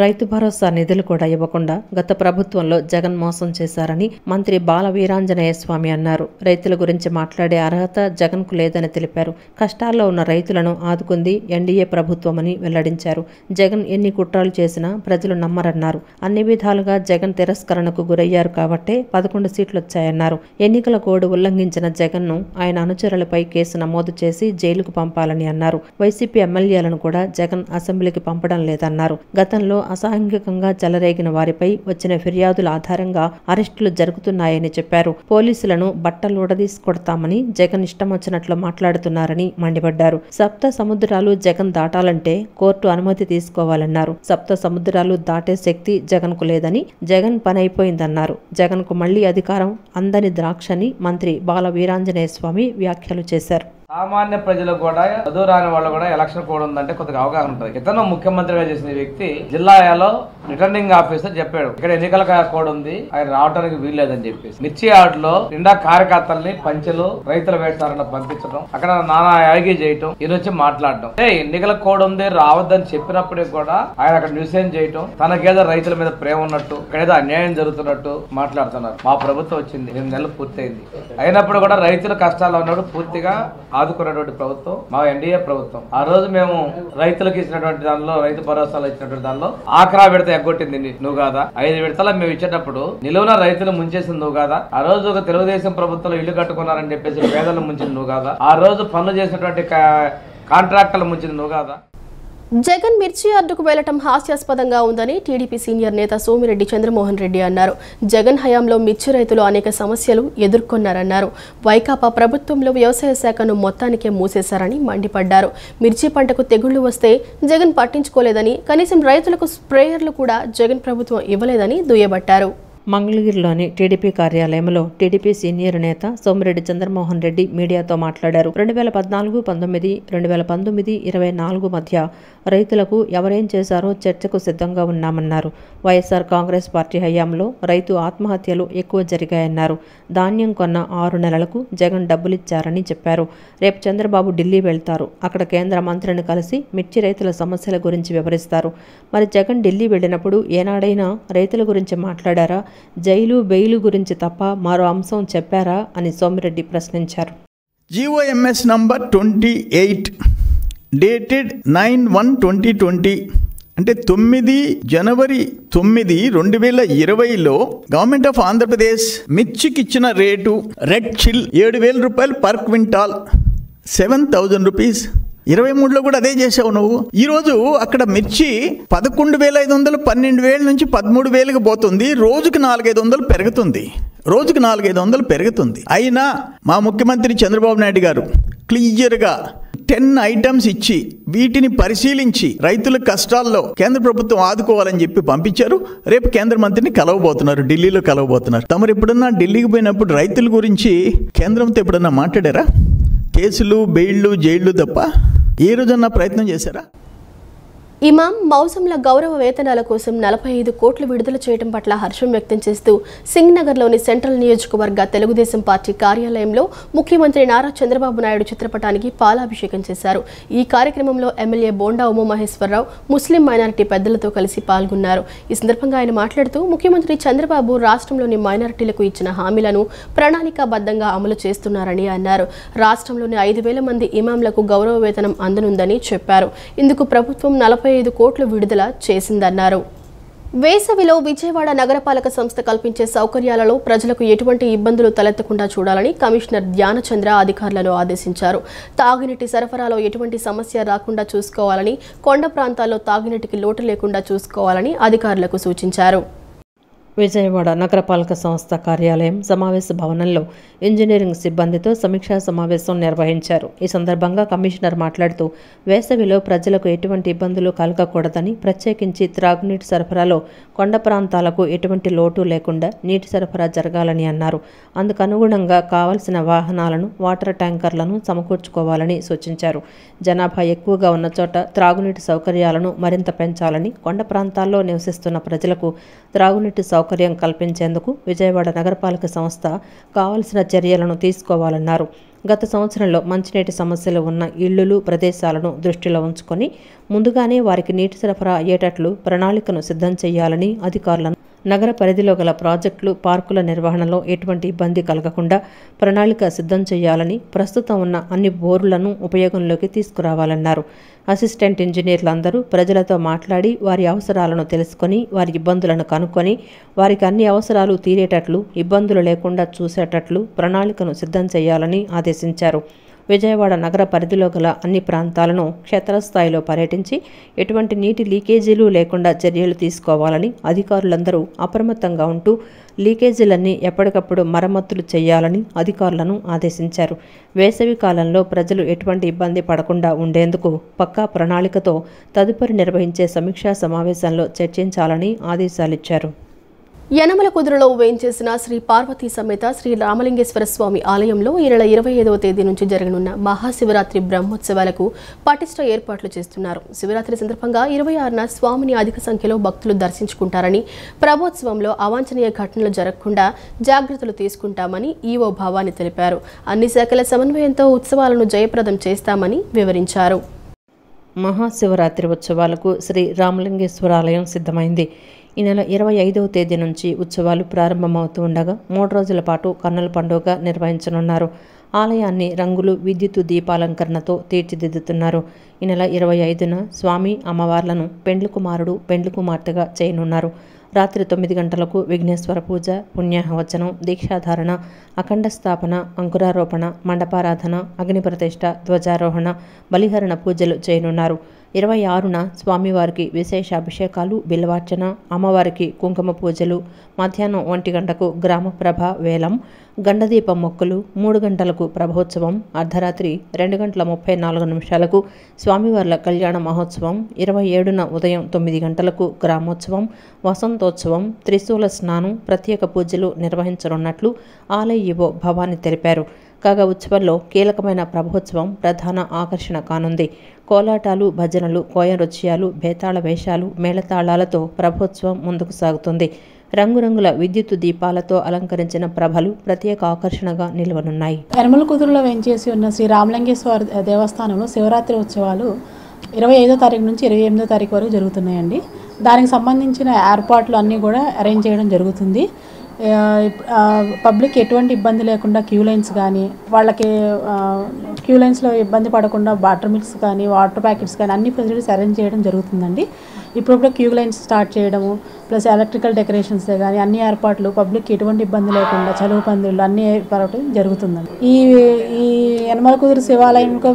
రైతు భరోసా నిధులు కూడా ఇవ్వకుండా గత ప్రభుత్వంలో జగన్ మోసం చేశారని మంత్రి బాల వీరాంజనేయ స్వామి అన్నారు. రైతుల గురించి మాట్లాడే అర్హత జగన్ కు లేదని తెలిపారు. కష్టాల్లో ఉన్న రైతులను ఆదుకుంది ఎన్డీఏ ప్రభుత్వమని వెల్లడించారు. జగన్ ఎన్ని కుట్రలు చేసినా ప్రజలు నమ్మరన్నారు. అన్ని విధాలుగా జగన్ తిరస్కరణకు గురయ్యారు కాబట్టే 11 సీట్లు వచ్చాయన్నారు. ఎన్నికల కోడ్ ఉల్లంఘించిన జగన్ ను ఆయన అనుచరులపై కేసు నమోదు చేసి జైలుకు పంపాలని అన్నారు. వైసీపీ ఎమ్మెల్యేలను కూడా జగన్ అసెంబ్లీకి పంపడం లేదన్నారు. గతంలో అసాంఘికంగా చెలరేగిన వారిపై వచ్చిన ఫిర్యాదుల ఆధారంగా అరెస్టులు జరుగుతున్నాయని చెప్పారు. పోలీసులను బట్టలుడదీసి కొడతామని జగన్ ఇష్టం వచ్చినట్లు మాట్లాడుతున్నారని మండిపడ్డారు. 7 సముద్రాలు జగన్ దాటాలంటే కోర్టు అనుమతి తీసుకోవాలన్నారు. 7 సముద్రాలు దాటే శక్తి జగన్ కు లేదని, జగన్ పని అయిపోయిందన్నారు. జగన్ కు మళ్లీ అధికారం అందని ద్రాక్షని మంత్రి బాల వీరాంజనేయ స్వామి వ్యాఖ్యలు చేశారు. సామాన్య ప్రజలు కూడా, చదువు రాని వాళ్ళు కూడా ఎలక్షన్ కోడ్ ఉందంటే కొద్దిగా అవగాహన ఉంటుంది. ఇతను ముఖ్యమంత్రిగా చేసిన వ్యక్తి జిల్లాలో రిటర్నింగ్ ఆఫీసర్ చెప్పాడు ఇక్కడ ఎన్నికల కోడ్ ఉంది, ఆయన రావడానికి వీల్లేదని చెప్పేసి మిర్చి యార్డులో నిండా కార్యకర్తల్ని పంచెలు రైతుల వేటాలను పంపించడం, అక్కడ నానా యాగి చేయటం, ఈయన వచ్చి మాట్లాడటం. ఎన్నికల కోడ్ ఉంది రావద్దని చెప్పినప్పటికీ కూడా ఆయన అక్కడ న్యూసెన్స్ చేయటం, తనకేదో రైతుల మీద ప్రేమ ఉన్నట్టు, ఇక్కడేదో అన్యాయం జరుగుతున్నట్టు మాట్లాడుతున్నారు. మా ప్రభుత్వం వచ్చింది 8 నెలలు పూర్తయింది, అయినప్పుడు కూడా రైతుల కష్టాల్లో ఉన్నప్పుడు పూర్తిగా ఆదుకున్నటువంటి ప్రభుత్వం మా ఎన్డీఏ ప్రభుత్వం. ఆ రోజు మేము రైతులకు ఇచ్చినటువంటి దానిలో, రైతు భరోసాలు ఇచ్చినటువంటి దానిలో ఆఖరా విడత ఎగ్గొట్టింది నువ్వు కాదా? 5 విడతల మేము ఇచ్చేటప్పుడు నిలువున రైతులు ముంచేసింది నువ్వు కాదా? ఆ రోజు ఒక తెలుగుదేశం ప్రభుత్వంలో ఇల్లు కట్టుకున్నారని చెప్పేసి పేదలు ముంచింది నువ్వు కాదా? ఆ రోజు పనులు చేసినటువంటి కాంట్రాక్టర్లు ముంచింది నువ్వు కాదా? జగన్ మిర్చి యార్డుకు వెళ్లటం హాస్యాస్పదంగా ఉందని టీడీపీ సీనియర్ నేత సోమిరెడ్డి చంద్రమోహన్ రెడ్డి అన్నారు. జగన్ హయాంలో మిర్చి రైతులు అనేక సమస్యలు ఎదుర్కొన్నారన్నారు. వైకాపా ప్రభుత్వంలో వ్యవసాయ శాఖను మొత్తానికే మూసేశారని మండిపడ్డారు. మిర్చి పంటకు తెగుళ్లు వస్తే జగన్ పట్టించుకోలేదని, కనీసం రైతులకు స్ప్రేయర్లు కూడా జగన్ ప్రభుత్వం ఇవ్వలేదని దుయ్యబట్టారు. మంగళగిరిలోని టీడీపీ కార్యాలయంలో టీడీపీ సీనియర్ నేత సోమిరెడ్డి చంద్రమోహన్ రెడ్డి మీడియాతో మాట్లాడారు. 2014-19, 2019-24 మధ్య రైతులకు ఎవరేం చేశారో చర్చకు సిద్ధంగా ఉన్నామన్నారు. వైఎస్ఆర్ కాంగ్రెస్ పార్టీ హయాంలో రైతు ఆత్మహత్యలు ఎక్కువ జరిగాయన్నారు. ధాన్యం కొన్న 6 నెలలకు జగన్ డబ్బులిచ్చారని చెప్పారు. రేపు చంద్రబాబు ఢిల్లీ వెళ్తారు. అక్కడ కేంద్ర మంత్రిని కలిసి మిర్చి రైతుల సమస్యల గురించి వివరిస్తారు. మరి జగన్ ఢిల్లీ వెళ్ళినప్పుడు ఏనాడైనా రైతుల గురించి మాట్లాడారా? జైలు బెయిలు గురించి తప్ప మరో అంశం చెప్పారా అని సోమిరెడ్డి ప్రశ్నించారు. GOMS నంబర్ 28 డేటెడ్ 9/1/2020 అంటే 9 జనవరి 9, 2020లో గవర్నమెంట్ ఆఫ్ ఆంధ్రప్రదేశ్ మిర్చికి ఇచ్చిన రేటు రెడ్ చిల్ 7,000 రూపాయలు పర్ క్వింటాల్, 7,000 రూపీస్. 23లో కూడా అదే చేసావు నువ్వు. ఈరోజు అక్కడ మిర్చి 11,500, 12,000 నుంచి 13,000కి పోతుంది. రోజుకి 400-500 పెరుగుతుంది. రోజుకి 400-500 పెరుగుతుంది. అయినా మా ముఖ్యమంత్రి చంద్రబాబు నాయుడు గారు క్లియర్గా 10 ఐటమ్స్ ఇచ్చి వీటిని పరిశీలించి రైతుల కష్టాల్లో కేంద్ర ప్రభుత్వం ఆదుకోవాలని చెప్పి పంపించారు. రేపు కేంద్ర మంత్రిని కలవబోతున్నారు, ఢిల్లీలో కలవబోతున్నారు. తమరు ఎప్పుడన్నా ఢిల్లీకి పోయినప్పుడు రైతుల గురించి కేంద్రంతో ఎప్పుడన్నా మాట్లాడారా? కేసులు, బెయిళ్లు, జైళ్లు తప్ప ఏ రోజన్నా ప్రయత్నం చేశారా? ఇమాం మౌసంల గౌరవ వేతనాల కోసం 45 కోట్లు విడుదల చేయడం పట్ల హర్షం వ్యక్తం చేస్తూ సింగ్నగర్లోని సెంట్రల్ నియోజకవర్గ తెలుగుదేశం పార్టీ కార్యాలయంలో ముఖ్యమంత్రి నారా చంద్రబాబు నాయుడు చిత్రపటానికి పాలాభిషేకం చేశారు. ఈ కార్యక్రమంలో ఎమ్మెల్యే బోండా ఉమామహేశ్వరరావు ముస్లిం మైనారిటీ పెద్దలతో కలిసి పాల్గొన్నారు. ఈ సందర్భంగా ఆయన మాట్లాడుతూ ముఖ్యమంత్రి చంద్రబాబు రాష్ట్రంలోని మైనారిటీలకు ఇచ్చిన హామీలను ప్రణాళికాబద్ధంగా అమలు చేస్తున్నారని అన్నారు. రాష్ట్రంలోని 5,000 మంది ఇమాంలకు గౌరవ వేతనం అందనుందని చెప్పారు. ఇందుకు ప్రభుత్వం 45 కోట్లు విడుదల చేసిందన్నారు. వేసవిలో విజయవాడ నగరపాలక సంస్థ కల్పించే సౌకర్యాలలో ప్రజలకు ఎటువంటి ఇబ్బందులు తలెత్తకుండా చూడాలని కమిషనర్ ధ్యానచంద్ర అధికారులను ఆదేశించారు. తాగునీటి సరఫరాలో ఎటువంటి సమస్య రాకుండా చూసుకోవాలని, కొండ ప్రాంతాల్లో తాగునీటికి లోటు లేకుండా చూసుకోవాలని అధికారులకు సూచించారు. విజయవాడ నగరపాలక సంస్థ కార్యాలయం సమావేశ భవనంలో ఇంజనీరింగ్ సిబ్బందితో సమీక్షా సమావేశం నిర్వహించారు. ఈ సందర్భంగా కమిషనర్ మాట్లాడుతూ వేసవిలో ప్రజలకు ఎటువంటి ఇబ్బందులు కలగకూడదని, ప్రత్యేకించి త్రాగునీటి సరఫరాలో కొండ ప్రాంతాలకు ఎటువంటి లోటు లేకుండా నీటి సరఫరా జరగాలని అన్నారు. అందుకు అనుగుణంగా కావలసిన వాహనాలను, వాటర్ ట్యాంకర్లను సమకూర్చుకోవాలని సూచించారు. జనాభా ఎక్కువగా ఉన్న చోట త్రాగునీటి సౌకర్యాలను మరింత పెంచాలని, కొండ ప్రాంతాల్లో నివసిస్తున్న ప్రజలకు త్రాగునీటి సౌకర్యం కల్పించేందుకు విజయవాడ నగరపాలక సంస్థ కావలసిన చర్యలను తీసుకోవాలన్నారు. గత సంవత్సరంలో మంచినీటి సమస్యలు ఉన్న ఇళ్లు, ప్రదేశాలను దృష్టిలో ఉంచుకొని ముందుగానే వారికి నీటి సరఫరా అయ్యేటట్లు ప్రణాళికను సిద్ధం చేయాలని అధికారులను, నగర పరిధిలో గల ప్రాజెక్టులు, పార్కుల నిర్వహణలో ఎటువంటి ఇబ్బంది కలగకుండా ప్రణాళిక సిద్ధం చేయాలని, ప్రస్తుతం ఉన్న అన్ని బోర్లను ఉపయోగంలోకి తీసుకురావాలన్నారు. అసిస్టెంట్ ఇంజనీర్లందరూ ప్రజలతో మాట్లాడి వారి అవసరాలను తెలుసుకొని, వారి ఇబ్బందులను కనుక్కొని వారికి అన్ని అవసరాలు తీరేటట్లు, ఇబ్బందులు లేకుండా చూసేటట్లు ప్రణాళికను సిద్ధం చేయాలని ఆదేశించారు. విజయవాడ నగర పరిధిలో గల అన్ని ప్రాంతాలను క్షేత్రస్థాయిలో పర్యటించి ఎటువంటి నీటి లీకేజీలు లేకుండా చర్యలు తీసుకోవాలని, అధికారులందరూ అప్రమత్తంగా ఉంటూ లీకేజీలన్నీ ఎప్పటికప్పుడు మరమ్మతులు చేయాలని అధికారులను ఆదేశించారు. వేసవి కాలంలో ప్రజలు ఎటువంటి ఇబ్బంది పడకుండా ఉండేందుకు పక్కా ప్రణాళికతో తదుపరి నిర్వహించే సమీక్షా సమావేశంలో చర్చించాలని ఆదేశాలిచ్చారు. యనమల కుదురులో వేయించేసిన శ్రీ పార్వతీ సమేత శ్రీ రామలింగేశ్వర స్వామి ఆలయంలో ఈ నెల 25వ తేదీ నుంచి జరగనున్న మహాశివరాత్రి బ్రహ్మోత్సవాలకు పటిష్ట ఏర్పాట్లు చేస్తున్నారు. శివరాత్రి సందర్భంగా 26న స్వామిని అధిక సంఖ్యలో భక్తులు దర్శించుకుంటారని, ప్రభోత్సవంలో అవాంఛనీయ ఘటనలు జరగకుండా జాగ్రత్తలు తీసుకుంటామని ఈవో భవాని తెలిపారు. అన్ని శాఖల సమన్వయంతో ఉత్సవాలను జయప్రదం చేస్తామని వివరించారు. మహాశివరాత్రి ఉత్సవాలకు శ్రీ రామలింగేశ్వర ఆలయం సిద్ధమైంది. ఈ నెల 25వ తేదీ నుంచి ఉత్సవాలు ప్రారంభమవుతూ ఉండగా 3 రోజుల పాటు కన్నుల పండుగ నిర్వహించనున్నారు. ఆలయాన్ని రంగులు, విద్యుత్ దీపాలంకరణతో తీర్చిదిద్దుతున్నారు. ఈ నెల 25న స్వామి, అమ్మవార్లను పెండ్లి కుమారుడు, పెండ్లి కుమార్తెగా చేయనున్నారు. రాత్రి 9 గంటలకు విఘ్నేశ్వర పూజ, పుణ్యాహవచనం, దీక్షాధారణ, అఖండ స్థాపన, అంకురారోపణ, మండపారాధన, అగ్నిప్రతిష్ఠ, ధ్వజారోహణ, బలిహరణ పూజలు చేయనున్నారు. 26న స్వామివారికి విశేష అభిషేకాలు, బిల్వార్చన, అమ్మవారికి కుంకుమ పూజలు, మధ్యాహ్నం 1 గంటకు గ్రామప్రభ వేలం, గండదీపం మొక్కులు, 3 గంటలకు ప్రభోత్సవం, అర్ధరాత్రి 2:34 స్వామివార్ల కళ్యాణ మహోత్సవం, 27న ఉదయం 9 గంటలకు గ్రామోత్సవం, వసంతోత్సవం, త్రిశూల స్నానం, ప్రత్యేక పూజలు నిర్వహించనున్నట్లు ఆలయ ఈవో భవాని తెలిపారు. కాగా ఉత్సవంలో కీలకమైన ప్రభోత్సవం ప్రధాన ఆకర్షణ కానుంది. కోలాటాలు, భజనలు, కోయ నృత్యాలు, బేతాళ వేషాలు, మేళతాళాలతో ప్రభోత్సవం ముందుకు సాగుతుంది. రంగురంగుల విద్యుత్ దీపాలతో అలంకరించిన ప్రభలు ప్రత్యేక ఆకర్షణగా నిలవనున్నాయి. యనమల కుదురులో వేంచేసి ఉన్న శ్రీ రామలింగేశ్వర దేవస్థానంలో శివరాత్రి ఉత్సవాలు 25వ తారీఖు నుంచి 28వ తారీఖు వరకు జరుగుతున్నాయండి. దానికి సంబంధించిన ఏర్పాట్లు అన్నీ కూడా అరేంజ్ చేయడం జరుగుతుంది. పబ్లిక్ ఎటువంటి ఇబ్బంది లేకుండా క్యూ లైన్స్ కానీ, వాళ్ళకి క్యూ లైన్స్లో ఇబ్బంది పడకుండా వాటర్ మిల్క్స్ కానీ, వాటర్ ప్యాకెట్స్ కానీ అన్ని ఫెసిలిటీస్ అరేంజ్ చేయడం జరుగుతుందండి. ఇప్పుడు క్యూ లైన్స్ స్టార్ట్ చేయడము, ప్లస్ ఎలక్ట్రికల్ డెకరేషన్స్ కానీ అన్ని ఏర్పాట్లు పబ్లిక్ ఎటువంటి ఇబ్బంది లేకుండా చలువ పందిళ్ళు అన్ని ఏర్పాటు జరుగుతుందండి. ఈ యనమల కుదురు శివాలయంలో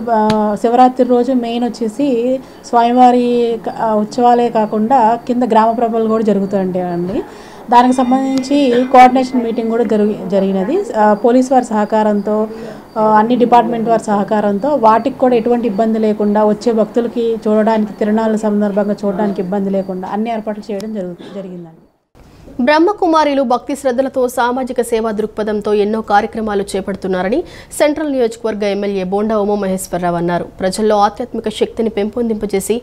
శివరాత్రి రోజు మెయిన్ వచ్చేసి స్వామివారి ఉత్సవాలే కాకుండా కింద గ్రామ ప్రభలు కూడా జరుగుతాయండి. దానికి సంబంధించి కోఆర్డినేషన్ మీటింగ్ కూడా జరిగినది. పోలీస్ వారి సహకారంతో, అన్ని డిపార్ట్మెంట్ వారి సహకారంతో వాటికి కూడా ఎటువంటి ఇబ్బంది లేకుండా, వచ్చే భక్తులకి చూడడానికి, తిరునాళ్ళ సందర్భంగా చూడడానికి ఇబ్బంది లేకుండా అన్ని ఏర్పాట్లు చేయడం జరిగిందండి. బ్రహ్మకుమారిలు భక్తి శ్రద్ధలతో సామాజిక సేవా దృక్పథంతో ఎన్నో కార్యక్రమాలు చేపడుతున్నారని సెంట్రల్ నియోజకవర్గ ఎమ్మెల్యే బోండా ఉమామహేశ్వరరావు అన్నారు. ప్రజల్లో ఆధ్యాత్మిక శక్తిని పెంపొందింపజేసి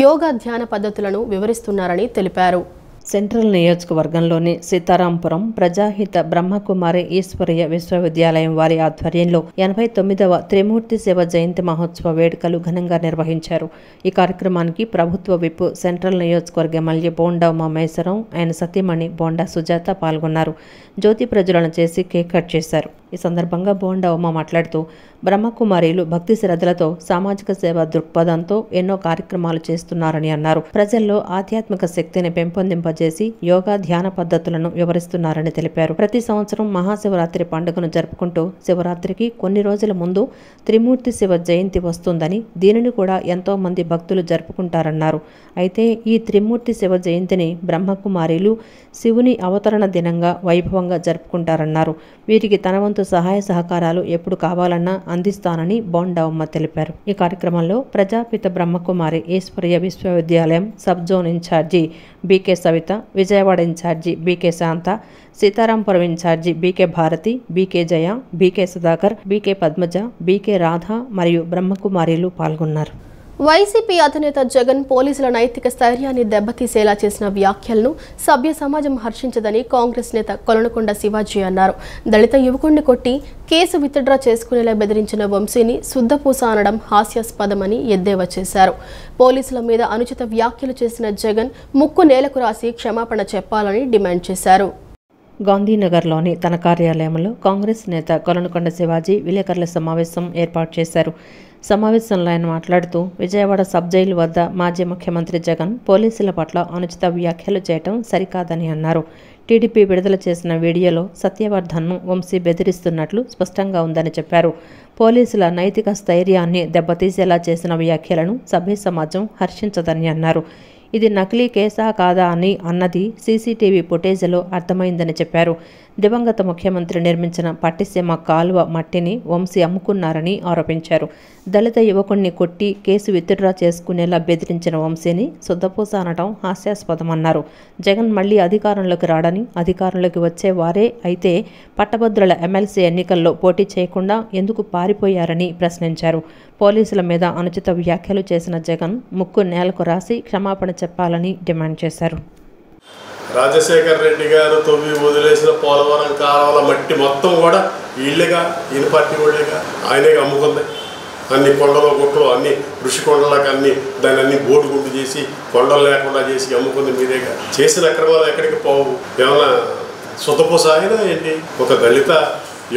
యోగా ధ్యాన పద్ధతులను వివరిస్తున్నారని తెలిపారు. సెంట్రల్ నియోజకవర్గంలోని సీతారాంపురం ప్రజాహిత బ్రహ్మకుమారి ఈశ్వరీయ విశ్వవిద్యాలయం వారి ఆధ్వర్యంలో 89వ త్రిమూర్తి శివ జయంతి మహోత్సవ వేడుకలు ఘనంగా నిర్వహించారు. ఈ కార్యక్రమానికి ప్రభుత్వ విప్ సెంట్రల్ నియోజకవర్గ ఎమ్మెల్యే బోండా ఉమామహేశ్వరరావు, ఆయన సతీమణి బోండా సుజాత పాల్గొన్నారు. జ్యోతి ప్రజ్వలన చేసి కేక్ కట్ చేశారు. ఈ సందర్భంగా బోండా ఉమ మాట్లాడుతూ బ్రహ్మకుమారీలు భక్తి శ్రద్ధలతో సామాజిక సేవా దృక్పథంతో ఎన్నో కార్యక్రమాలు చేస్తున్నారని అన్నారు. ప్రజల్లో ఆధ్యాత్మిక శక్తిని పెంపొందింపజేసి యోగా ధ్యాన పద్ధతులను వివరిస్తున్నారని తెలిపారు. ప్రతి సంవత్సరం మహాశివరాత్రి పండుగను జరుపుకుంటూ శివరాత్రికి కొన్ని రోజుల ముందు త్రిమూర్తి శివ జయంతి వస్తుందని, దీనిని కూడా ఎంతో మంది భక్తులు జరుపుకుంటారన్నారు. అయితే ఈ త్రిమూర్తి శివ జయంతిని బ్రహ్మకుమారీలు శివుని అవతరణ దినంగా వైభవంగా జరుపుకుంటారన్నారు. వీరికి తన వంతు సహాయ సహకారాలు ఎప్పుడు కావాలన్నా అందిస్తానని బోండావమ్మ తెలిపారు. ఈ కార్యక్రమంలో Prajapita Brahmakumari Ishwariya Vishwavidyalaya sub zone incharge BK Savita, Vijayawada incharge BK Shanta, Sitarampuram incharge BK Bharati, BK Jaya, BK Sudhakar, BK Padmaja, BK Radha మరియు బ్రహ్మకుమారీలు పాల్గొన్నారు. వైసీపీ అధినేత జగన్ పోలీసుల నైతిక స్థైర్యాన్ని దెబ్బతీసేలా చేసిన వ్యాఖ్యలను సభ్య సమాజం హర్షించదని కాంగ్రెస్ నేత కొలనకొండ శివాజీ అన్నారు. దళిత యువకుడిని కొట్టి కేసు విత్డ్రా చేసుకునేలా బెదిరించిన వంశీని శుద్ధపూస అనడం హాస్యాస్పదమని ఎద్దేవా చేశారు. పోలీసుల మీద అనుచిత వ్యాఖ్యలు చేసిన జగన్ ముక్కు నేలకు రాసి క్షమాపణ చెప్పాలని డిమాండ్ చేశారు. గాంధీనగర్లోని తన కార్యాలయంలో కాంగ్రెస్ నేత కొలనకొండ శివాజీ విలేకరుల సమావేశం ఏర్పాటు చేశారు. సమావేశంలో ఆయన మాట్లాడుతూ విజయవాడ సబ్ జైలు వద్ద మాజీ ముఖ్యమంత్రి జగన్ పోలీసుల పట్ల అనుచిత వ్యాఖ్యలు చేయడం సరికాదని అన్నారు. టీడీపీ విడుదల చేసిన వీడియోలో సత్యవర్ధన్ను వంశీ బెదిరిస్తున్నట్లు స్పష్టంగా ఉందని చెప్పారు. పోలీసుల నైతిక స్థైర్యాన్ని దెబ్బతీసేలా చేసిన వ్యాఖ్యలను సభ్య సమాజం హర్షించదని అన్నారు. ఇది నకిలీ కేసా కాదా అని అన్నది సీసీటీవీ ఫుటేజ్లో అర్థమైందని చెప్పారు. దివంగత ముఖ్యమంత్రి నిర్మించిన పట్టిసీమ కాలువ మట్టిని వంశీ అమ్ముకున్నారని ఆరోపించారు. దళిత యువకుణ్ణి కొట్టి కేసు విత్డ్రా చేసుకునేలా బెదిరించిన వంశీని శుద్ధపూస అనడం హాస్యాస్పదమన్నారు. జగన్ మళ్లీ అధికారంలోకి రాడని, అధికారంలోకి వచ్చే వారే అయితే పట్టభద్రుల ఎమ్మెల్సీ ఎన్నికల్లో పోటీ చేయకుండా ఎందుకు పారిపోయారని ప్రశ్నించారు. పోలీసుల మీద అనుచిత వ్యాఖ్యలు చేసిన జగన్ ముక్కు నేలకు రాసి క్షమాపణ చెప్పాలని డిమాండ్ చేశారు. రాజశేఖర్ రెడ్డి గారు తవ్వి వదిలేసిన పోలవరం కాలువల మట్టి మొత్తం కూడా వీళ్ళేగా, ఈయన పార్టీ వాళ్ళేగా, ఆయనేగా అమ్ముకుంది. అన్ని కొండలు గుట్టలు అన్ని ఋషి కొండలకు అన్ని దాన్ని అన్ని బోటు గుండు చేసి కొండలు లేకుండా చేసి అమ్ముకుంది మీరేగా. చేసిన అక్రమాలు ఎక్కడికి పోవు. ఏమన్నా శుద్ధపూస అయినా ఏంటి? ఒక దళిత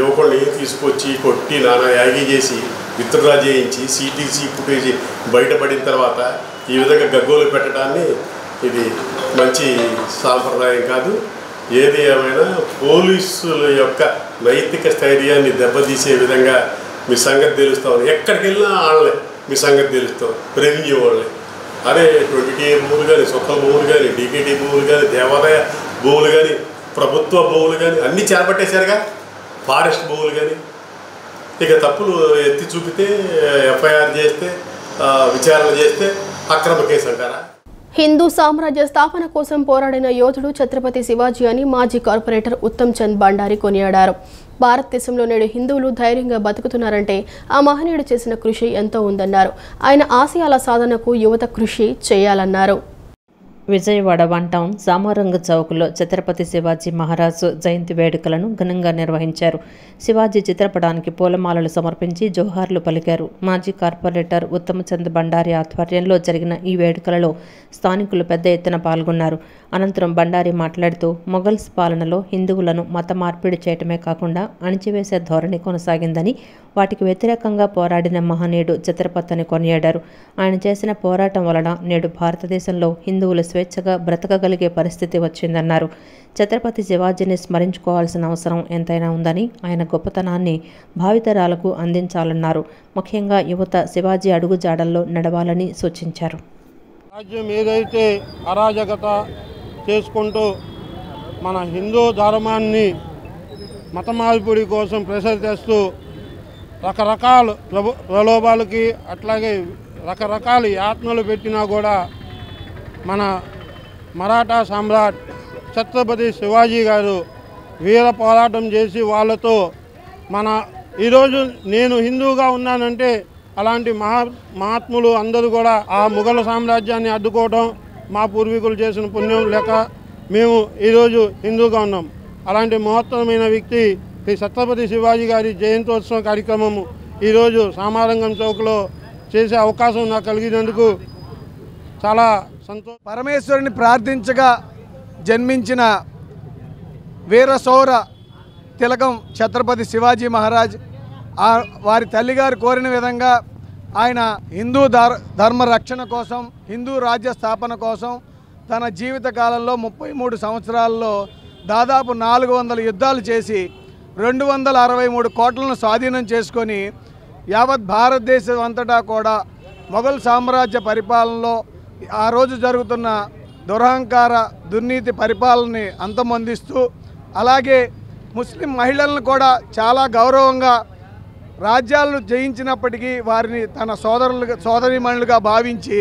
యువకుడిని తీసుకొచ్చి కొట్టి నానా యాగి చేసి విత్డ్రా చేయించి సిటీసీ ఫుటేజ్ బయటపడిన తర్వాత ఈ విధంగా గగ్గోలు పెట్టడాన్ని ఇది మంచి సాంప్రదాయం కాదు. ఏది ఏమైనా పోలీసుల యొక్క నైతిక స్థైర్యాన్ని దెబ్బతీసే విధంగా మీ సంగతి తెలుస్తామని ఎక్కడికి వెళ్ళినా వాళ్ళే మీ సంగతి తెలుస్తాం. రెవెన్యూ వాళ్ళే అరే 20టీ భూములు కానీ, సొక్కల భూములు కానీ, డీకేటీ భూములు కానీ, దేవాలయ భూములు కానీ, ప్రభుత్వ భూములు కానీ అన్నీ చేపట్టేశారుగా. ఫారెస్ట్ భూములు కానీ ఇక తప్పులు ఎత్తి చూపితే ఎఫ్ఐఆర్ చేస్తే విచారణ చేస్తే అక్రమ కేసు అంటారా? హిందూ సామ్రాజ్య స్థాపన కోసం పోరాడిన యోధుడు ఛత్రపతి శివాజీ అని మాజీ కార్పొరేటర్ ఉత్తమ్ చంద్ బండారి కొనియాడారు. భారతదేశంలో నేడు హిందువులు ధైర్యంగా బతుకుతున్నారంటే ఆ మహనీయుడు చేసిన కృషి ఎంతో ఉందన్నారు. ఆయన ఆశయాల సాధనకు యువత కృషి చేయాలన్నారు. విజయవాడ వన్ టౌన్ సామారంగ చౌక్లో ఛత్రపతి శివాజీ మహారాజు జయంతి వేడుకలను ఘనంగా నిర్వహించారు. శివాజీ చిత్రపటానికి పూలమాలలు సమర్పించి జోహార్లు పలికారు. మాజీ కార్పొరేటర్ ఉత్తమచంద్ బండారి ఆధ్వర్యంలో జరిగిన ఈ వేడుకలలో స్థానికులు పెద్ద ఎత్తున పాల్గొన్నారు. అనంతరం బండారి మాట్లాడుతూ మొఘల్స్ పాలనలో హిందువులను మత మార్పిడి చేయటమే కాకుండా అణిచివేసే ధోరణి కొనసాగిందని, వాటికి వ్యతిరేకంగా పోరాడిన మహనీయుడు ఛత్రపతిని కొనియాడారు. ఆయన చేసిన పోరాటం వలన నేడు భారతదేశంలో హిందువులు స్వేచ్ఛగా బ్రతకగలిగే పరిస్థితి వచ్చిందన్నారు. ఛత్రపతి శివాజీని స్మరించుకోవాల్సిన అవసరం ఎంతైనా ఉందని, ఆయన గొప్పతనాన్ని భావితరాలకు అందించాలన్నారు. ముఖ్యంగా యువత శివాజీ అడుగుజాడల్లో నడవాలని సూచించారు. రాజ్యం ఏదైతే అరాజకత చేసుకుంటూ మన హిందూ ధర్మాన్ని మత మార్పిడి కోసం ప్రెషర్ చేస్తూ రకరకాల ప్రలోభాలకి అట్లాగే రకరకాల యాత్నలు పెట్టినా కూడా మన మరాఠా సామ్రాట్ ఛత్రపతి శివాజీ గారు వీర పోరాటం చేసి వాళ్ళతో మన ఈరోజు నేను హిందూగా ఉన్నానంటే అలాంటి మహాత్ములు అందరూ కూడా ఆ ముఘల్ సామ్రాజ్యాన్ని అడ్డుకోవడం మా పూర్వీకులు చేసిన పుణ్యం లేక మేము ఈరోజు హిందూగా ఉన్నాం. అలాంటి మహత్తరమైన వ్యక్తి శ్రీ ఛత్రపతి శివాజీ గారి జయంతోత్సవ కార్యక్రమము ఈరోజు సామారంగం చౌక్లో చేసే అవకాశం నాకు కలిగినందుకు చాలా సంతోషం. పరమేశ్వరుని ప్రార్థించగా జన్మించిన వీరశౌర తిలకం ఛత్రపతి శివాజీ మహారాజ్. వారి తల్లిగారు కోరిన విధంగా ఆయన హిందూ ధర్మ రక్షణ కోసం, హిందూ రాజ్య స్థాపన కోసం తన జీవిత కాలంలో 33 సంవత్సరాల్లో దాదాపు 400 యుద్ధాలు చేసి 263 కోట్లను స్వాధీనం చేసుకొని యావత్ భారతదేశం అంతటా కూడా మొఘల్ సామ్రాజ్య పరిపాలనలో ఆ రోజు జరుగుతున్న దురహంకార దుర్నీతి పరిపాలనని అంతమొందిస్తూ, అలాగే ముస్లిం మహిళలను కూడా చాలా గౌరవంగా రాజ్యాలను జయించినప్పటికీ వారిని తన సోదరీమణులుగా భావించి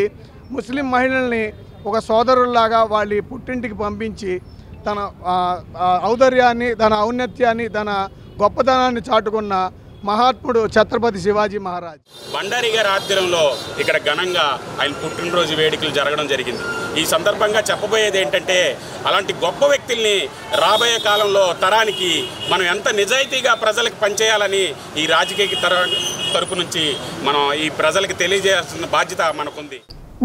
ముస్లిం మహిళల్ని ఒక సోదరుల్లాగా వాళ్ళ పుట్టింటికి పంపించి తన ఔదార్యాన్ని, తన ఔన్నత్యాన్ని, తన గొప్పతనాన్ని చాటుకున్న మహాత్ముడు ఛత్రపతి శివాజీ మహారాజ్. బండారి గారి ఆధ్వర్యంలో ఇక్కడ ఘనంగా ఆయన పుట్టినరోజు వేడుకలు జరగడం జరిగింది. ఈ సందర్భంగా చెప్పబోయేది ఏంటంటే, అలాంటి గొప్ప వ్యక్తుల్ని రాబోయే కాలంలో తరానికి మనం ఎంత నిజాయితీగా ప్రజలకు పనిచేయాలని ఈ రాజకీయ తరపు నుంచి మనం ఈ ప్రజలకు తెలియజేయాల్సిన బాధ్యత మనకుంది.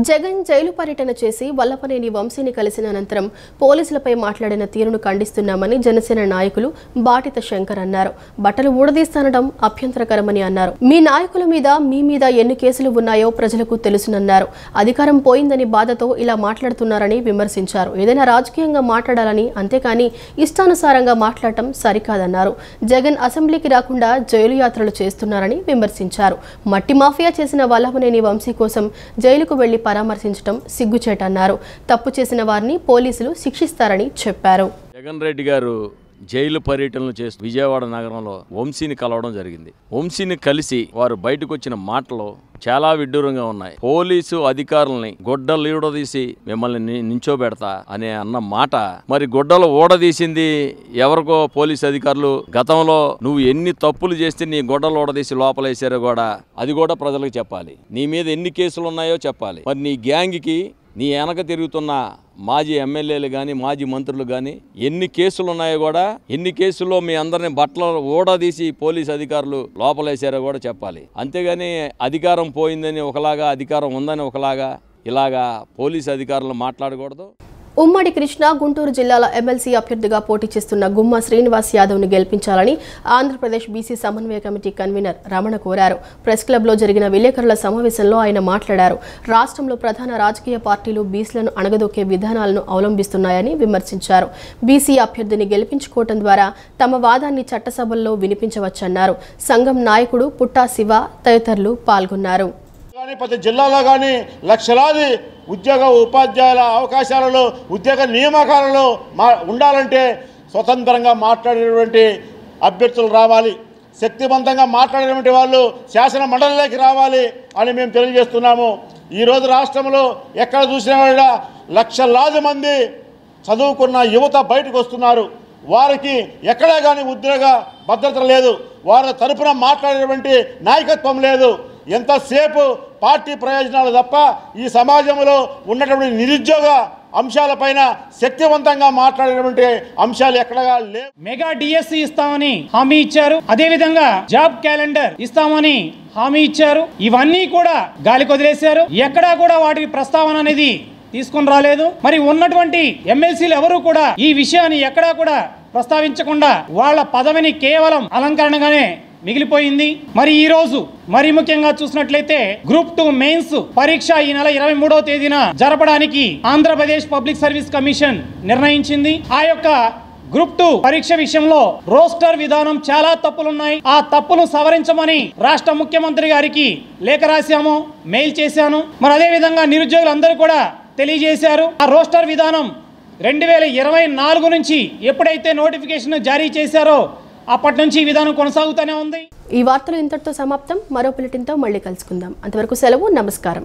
జగన్ జైలు పర్యటన చేసి వల్లభనేని వంశీని కలిసిన అనంతరం పోలీసులపై మాట్లాడిన తీరును ఖండిస్తున్నామని జనసేన నాయకులు బాటిత శంకర్ అన్నారు. బట్టలు ఊడదీస్తానడం అభ్యంతరకరమని అన్నారు. మీ నాయకుల మీద, మీ మీద ఎన్ని కేసులు ఉన్నాయో ప్రజలకు తెలుసునన్నారు. అధికారం పోయిందని బాధతో ఇలా మాట్లాడుతున్నారని విమర్శించారు. ఏదైనా రాజకీయంగా మాట్లాడాలని, అంతేకాని ఇష్టానుసారంగా మాట్లాడటం సరికాదన్నారు. జగన్ అసెంబ్లీకి రాకుండా జైలు యాత్రలు చేస్తున్నారని విమర్శించారు. మట్టి మాఫియా చేసిన వల్లభనేని వంశీ కోసం జైలుకు వెళ్లి పరామర్శించడం సిగ్గుచేటన్నారు. తప్పు చేసిన వారిని పోలీసులు శిక్షిస్తారని చెప్పారు. జగన్ రెడ్డి గారు జైలు పర్యటనలు చేస్తూ విజయవాడ నగరంలో వంశీని కలవడం జరిగింది. వంశీని కలిసి వారు బయటకు వచ్చిన మాటలు చాలా విడ్డూరంగా ఉన్నాయి. పోలీసు అధికారుల్ని గొడ్డలు ఊడదీసి మిమ్మల్ని నించోబెడతా అనే అన్న మాట, మరి గొడ్డలు ఊడదీసింది ఎవరికో పోలీసు అధికారులు. గతంలో నువ్వు ఎన్ని తప్పులు చేస్తే నీ గొడ్డలు ఊడదీసి లోపలేసారో కూడా అది కూడా ప్రజలకు చెప్పాలి. నీ మీద ఎన్ని కేసులు ఉన్నాయో చెప్పాలి. మరి నీ గ్యాంగ్కి, నీ వెనక తిరుగుతున్న మాజీ ఎమ్మెల్యేలు కానీ, మాజీ మంత్రులు కానీ ఎన్ని కేసులు ఉన్నాయో కూడా, ఎన్ని కేసుల్లో మీ అందరిని బట్టలు ఊడదీసి పోలీసు అధికారులు లోపలేసారో కూడా చెప్పాలి. అంతేగాని అధికారం పోయిందని ఒకలాగా, అధికారం ఉందని ఒకలాగా, ఇలాగా పోలీసు అధికారులు మాట్లాడకూడదు. ఉమ్మడి కృష్ణా, గుంటూరు జిల్లాల ఎమ్మెల్సీ అభ్యర్థిగా పోటీ చేస్తున్న గుమ్మ శ్రీనివాస్ యాదవ్ను గెలిపించాలని ఆంధ్రప్రదేశ్ బీసీ సమన్వయ కమిటీ కన్వీనర్ రమణ కోరారు. ప్రెస్ క్లబ్లో జరిగిన విలేకరుల సమావేశంలో ఆయన మాట్లాడారు. రాష్ట్రంలో ప్రధాన రాజకీయ పార్టీలు బీసీలను అణగదొక్కే విధానాలను అవలంబిస్తున్నాయని విమర్శించారు. బీసీ అభ్యర్థిని గెలిపించుకోవడం ద్వారా తమ వాదాన్ని చట్టసభల్లో వినిపించవచ్చన్నారు. సంఘం నాయకుడు పుట్టా శివ తదితరులు పాల్గొన్నారు. ప్రతి జిల్లాలో కానీ లక్షలాది ఉద్యోగ ఉపాధ్యాయుల అవకాశాలలో, ఉద్యోగ నియామకాలలో ఉండాలంటే స్వతంత్రంగా మాట్లాడేటువంటి అభ్యర్థులు రావాలి. శక్తివంతంగా మాట్లాడేటువంటి వాళ్ళు శాసన మండలిలోకి రావాలి అని మేము తెలియజేస్తున్నాము. ఈరోజు రాష్ట్రంలో ఎక్కడ చూసినా కూడా లక్షలాది మంది చదువుకున్న యువత బయటకు వస్తున్నారు. వారికి ఎక్కడా కానీ ఉద్యోగ భద్రత లేదు. వారి తరపున మాట్లాడేటువంటి నాయకత్వం లేదు. ఎంతసేపు పార్టీ ప్రయోజనాలు తప్ప ఈ సమాజంలో ఉన్నటువంటి నిరుద్యోగ అంశాలపైన శక్తివంతంగా మాట్లాడేటువంటి అంశాలు ఎక్కడా లేవు. మెగా డిఎస్సి ఇస్తామని హామీ ఇచ్చారు. అదే విధంగా జాబ్ క్యాలెండర్ ఇస్తామని హామీ ఇచ్చారు. ఇవన్నీ కూడా గాలికి వదిలేశారు. ఎక్కడా కూడా వాటి ప్రస్తావన అనేది తీసుకొని రాలేదు. మరి ఉన్నటువంటి ఎమ్మెల్సీలు ఎవరు కూడా ఈ విషయాన్ని ఎక్కడా కూడా ప్రస్తావించకుండా వాళ్ళ పదవిని కేవలం అలంకరణగానే మిగిలిపోయింది. మరి ఈ రోజు మరి ముఖ్యంగా చూసినట్లయితే గ్రూప్ 2 మెయిన్స్ పరీక్ష ఈ నెల 23వ తేదీన జరపడానికి ఆంధ్రప్రదేశ్ పబ్లిక్ సర్వీస్ కమిషన్ నిర్ణయించింది. ఆ యొక్క గ్రూప్ 2 పరీక్ష విషయంలో రోస్టర్ విధానం చాలా తప్పులున్నాయి. ఆ తప్పును సవరించమని రాష్ట్ర ముఖ్యమంత్రి గారికి లేఖ రాశాము, మెయిల్ చేశాను. మరి అదే విధంగా నిరుద్యోగులందరూ కూడా తెలియజేశారు. ఆ రోస్టర్ విధానం 2024 నుంచి ఎప్పుడైతే నోటిఫికేషన్ జారీ చేశారో అప్పటి నుంచి ఈ విధానం కొనసాగుతూనే ఉంది. ఈ వార్తలు ఇంతటితో సమాప్తం. మరో బులెటిన్తో మళ్ళీ కలుసుకుందాం. అంతవరకు సెలవు. నమస్కారం.